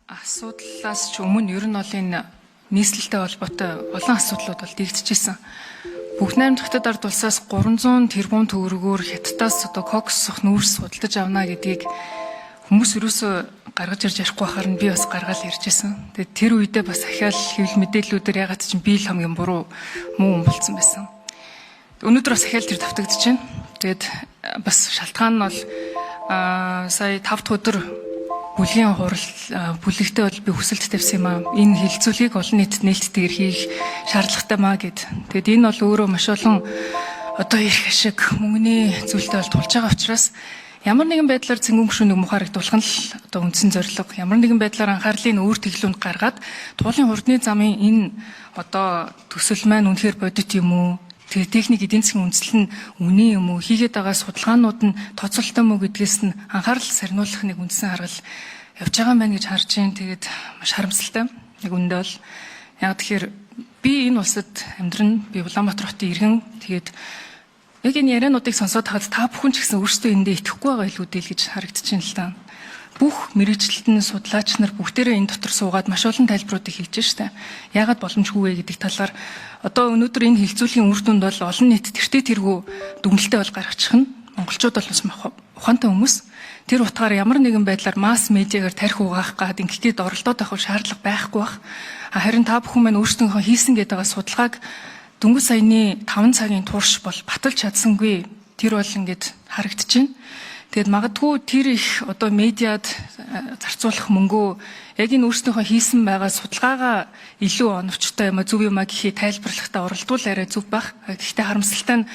Асуудлаас ч өмнө ер нь бол энэ нийслэлтэй холбоотой олон асуудлууд бол дэгдчихсэн. Бүх найрамд хотод ард улсаас 300 тэрбум төгрөгөөр хятадаас одоо коксох нүүрс худалдаж авна гэдгийг хүмүүс юусоо гаргаж ирж ярихгүй байхаар нь би бас гаргаал ярьжсэн. Тэгээд тэр үедээ бас ахаал хэвлэл мэдээллүүдээр ягаад ч би л хамгийн буруу муу болцсон байсан. Өнөөдөр бас ахаал тэр давтагдж байна. Тэгээд бас шалтгаан нь бол сая 5 дахь өдөр бүлгийн хурал бүлэгтээ бол би хүсэлт тавьсан юм аа. Энэ хилцүүлгийг олон нийтэд нээлттэйгээр хийх шаардлагатай маа гэд. Тэгэд энэ бол өөрөө маш олон одоо их ашиг мөнгөний зүйлтэй бол тулж байгаа учраас ямар нэгэн байдлаар цэнгүүн гүшүүнийг мухаарагдуулах нь л одоо үндсэн зорилго. Ямар нэгэн байдлаар анхаарлын өөр тэглүүнд гаргаад туулын хурдны замын энэ одоо төсөл маань үнэхээр бодит юм уу? Тэгээ техник эдийн засгийн үндэслэл нь үнэн юм уу? Хийгээд байгаа судалгаанууд нь тооцоолтой мүү гэдгээс нь анхаарал сарниулах нэг үндсэн харгал явж байгаа мэн гэж харж байна. Тэгээд маш харамсалтай. Яг үндэ бол яг тэгэхээр би энэ улсад амьдран би Улаанбаатар хотын иргэн тэгээд яг энэ яриануудыг сонсоод хаад та бүхэн ч гэсэн өөрсдөө эндээ итгэхгүй байгаа илүүдээ л гэж харагдчихээн л та. Бүх мэрэгчлэлтэн судлаач нар бүгдээрээ энэ дотор суугаад маш олон тайлбаруудыг хэлж штэ. Яагаад боломжгүй вэ гэдэг талаар одоо өнөөдөр энэ хилцүүлгийн үр дүнд бол олон нийт тэртээ тэргүй дүгнэлтээ бол гаргачих нь монголчууд бол бас ухаантай хүмүүс. Тэр утгаар ямар нэгэн байдлаар масс медиагаар тарих угаах гад ингээд оролдоод авах шаардлага байхгүй бах. Харин та бүхэн маань өөрсдийнхөө хийсэн гэдэг судалгааг дөнгөж саяны 5 цагийн турш бол баталж чадсангүй. Тэр бол ингээд харагдаж байна. Тэгэд магадгүй тэр их одоо медиад зарцуулах мөнгөө яг энэ өөрсдийнхөө хийсэн байгаа судалгаагаа илүү оновчтой юм а зөв юм а гэхий тайлбарлахтаа оролдвол арай зөв байх. Гэхдээ харамсалтай нь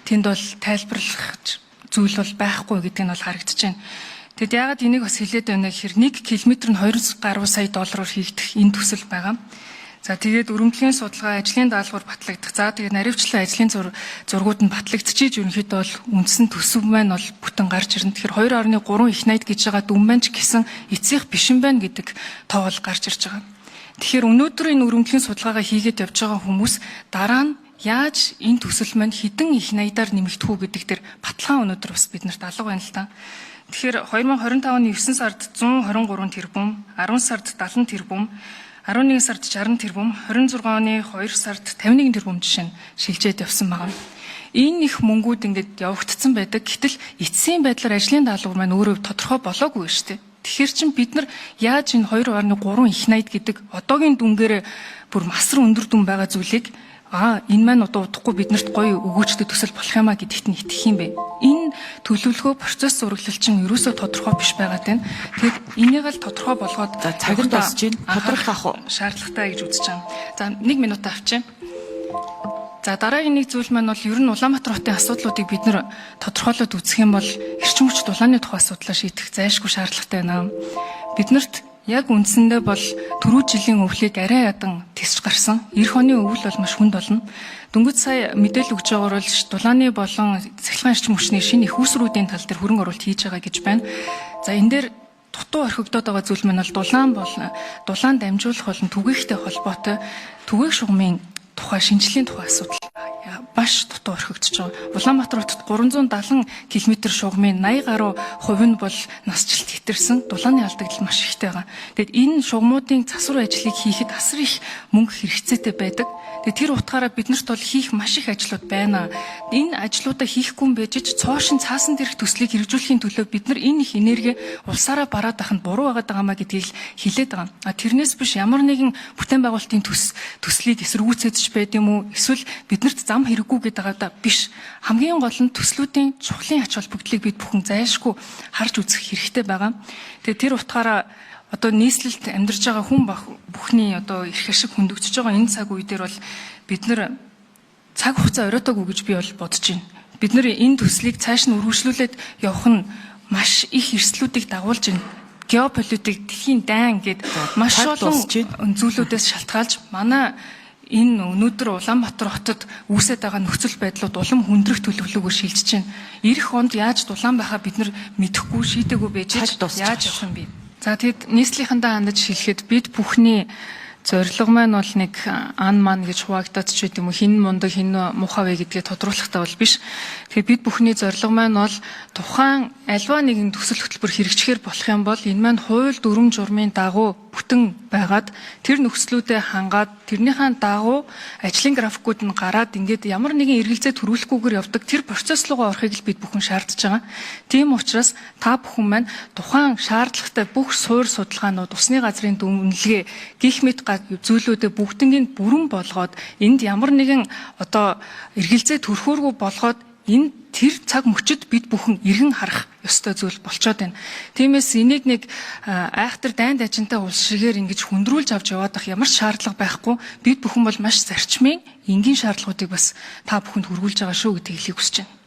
тэнд бол тайлбарлах зүйл бол байхгүй гэдэг нь бол харагдаж байна. Тэгэд яагаад энийг бас хэлээд байна гэхээр 1 км нь 2 гаруй сая доллараар хийгдэх энэ төсөл байгаа. За тэгээд өргөмжлийн судалгаа, ажлын даалгавар батлагдах. За тэгээд наривчлан ажлын зургууд нь батлагдчихийж ерөнхийдөө бол үндсэн төсөв маань бол бүтэн гарч ирнэ. Тэгэхээр 2.3 их найд гэж байгаа дүн маань ч гэсэн эцсийнх биш юм байна гэдэг тоо бол гарч ирж байгаа. Тэгэхээр өнөөдөр энэ өргөмжлийн судалгаагаа хийгээд явж байгаа хүмүүс дараа нь яаж энэ төсөл маань хэдэн их найдаар нэмэгдэх үү гэдэг дээр баталгаа өнөөдөр бас биднэрт алга байна л та. Тэгэхээр 2025 оны 9 сард 123 тэрбум, 10 сард 70 тэрбум, 11 сард 60 тэрбум, 26 оны 2 сард 51 тэрбум жишээ нь шилжээд явсан байна. Энэ их мөнгүүд ингээд явагдсан байдаг. Гэтэл эцсийн байдлаар ажлын даалгавар маань өөрөө тодорхой болоогүй шүү дээ. Тэгэхээр чин бид нар яаж энэ 2.3 их найд гэдэг одоогийн дүнгээр бүр масар өндөр дүн байгаа зүйлийг энэ маань одоо удахгүй биднэрт гоё өгөөчтэй төсөл болох юм а гэдэгт нь итгэх юм бэ. Энэ төлөвлөгөө процесс зураглал чинь ерөөсөө тодорхой биш байгаа тань. Тэгэхээр энийг л тодорхой болгоод цагт тасж чинь тодорхойлох шаардлагатай гэж үзэж байгаа. За 1 минут авчи. За дараагийн нэг зүйл маань бол ер нь Улаанбаатар хотын асуудлуудыг бид нэр тодорхойлоод үзэх юм бол эрчим хүч дулааны тухай асуудлаа шийдэх зайлшгүй шаардлагатай байна. Биднэрт яг үндсэндээ бол түрүү жилийн өвлийг арай ядан тисч гарсан. Эх оны өвөл бол маш хүнд болно. Дөнгөж сая мэдээлэл өгж байгаагаар бол дулааны болон цахилгаан эрчим хүчний шинэ их үүсрүүдийн тал дээр хөрөнгө оруулалт хийж байгаа гэж байна. За энэ дээр дутуу орхигдоод байгаа зүйл маань бол дулаан дамжуулах болон түгээгтэй холбоотой түгээх шугамын тухай шинжилгээний тухай асуудал баш дутуу орхигдож байгаа. Улаанбаатар хотод 370 км шугамын 80 гаруй хувь нь бол насжилт хэтэрсэн. Дулааны алдагдал маш ихтэй байгаа. Тэгэд энэ шугамуудын засвар ажлыг хийхэд асар их мөнгө хэрэгцээтэй байдаг. Тэгээд тэр утгаараа биднэрт бол хийх маш их ажлууд байна. Энэ ажлуудаа хийхгүй юм байж ч цоошин цаасан дээрх төслийг хэрэгжүүлэхийн төлөө бид нар энэ их энерги улсаараа бараад ахын буруу байгаад байгаамаа гэдгийг хэлээд байгаа. Тэрнээс биш ямар нэгэн бүтээн байгуулалтын төслийг эсэргүүцэж байд юм уу? Эсвэл биднэрт зам хэрэггүй гэдэг биш. Хамгийн гол нь төслүүдийн чухлын ач холбогдлыг бид бүхэн зайлшгүй харж үзэх хэрэгтэй байгаа. Тэгээд тэр утгаараа одоо нийслэлд амьдарч байгаа хүн бүхний одоо эрх ашиг хөндөгдөж байгаа энэ цаг үе дээр бол бид нар цаг хугацаа оройтоогүй гэж би бол бодож байна. Бид нар энэ төслийг цааш нь үргэлжлүүлээд явах нь маш их эрсдлүүдийг дагуулж байна. Геополитик, дэлхийн дайн гэдэг маш олон зүйлүүдээс шалтгаалж манай энэ өнөөдөр Улаанбаатар хотод үүсэж байгаа нөхцөл байдлууд улам хүндрэх төлөвлөгөөр шилжиж байна. Ирэх онд яаж дулаан байхаа бид нар мэдэхгүй шийдэггүй байж яаж явах юм бэ? За тэгэд нийслэлийнхандаа хандаж хэлэхэд бид бүхний зорилго маань бол нэг ан ман гэж хуваагдаад ч гэдэм үү, хин мундаг хин муухай вэ гэдгээ тодруулахтай бол биш. Тэгэхээр бид бүхний зорилго маань бол тухайн альва нэгэн төсөл хөтөлбөр хэрэгжихээр болох юм бол энэ маань хууль дүрм журмын дагуу бүтэн байгаад тэр нөхцлүүдэд хангаад тэрнийхэн дагуу ажлын графикууд нь гараад ингээд ямар нэгэн эргэлзээ төрүүлэхгүйгээр явдаг тэр процесс руугаа орохыг л бид бүхэн шаардж байгаа. Тийм учраас та бүхэн маань тухайн шаардлагатай бүх суур судалгаанууд, усны газрын дүнлэгээ гих мэт зүйлүүдэд бүгднийг бүрэн болгоод энд ямар нэгэн одоо эргэлзээ төрөхөөргүй болгоод энэ тэр цаг мөчид бид бүхэн иргэн харах ёстой зүйл болчоод байна. Тиймээс энийг нэг айхтар дайнд ажинтай улс шигээр ингэж хүндрүүлж авч яваад ах ямар ч шаардлага байхгүй. Бид бүхэн бол маш зарчмын энгийн шаардлагуудыг бас та бүхэнд хүргүүлж байгаа шүү гэдгийг хэлхийг хүсэж байна.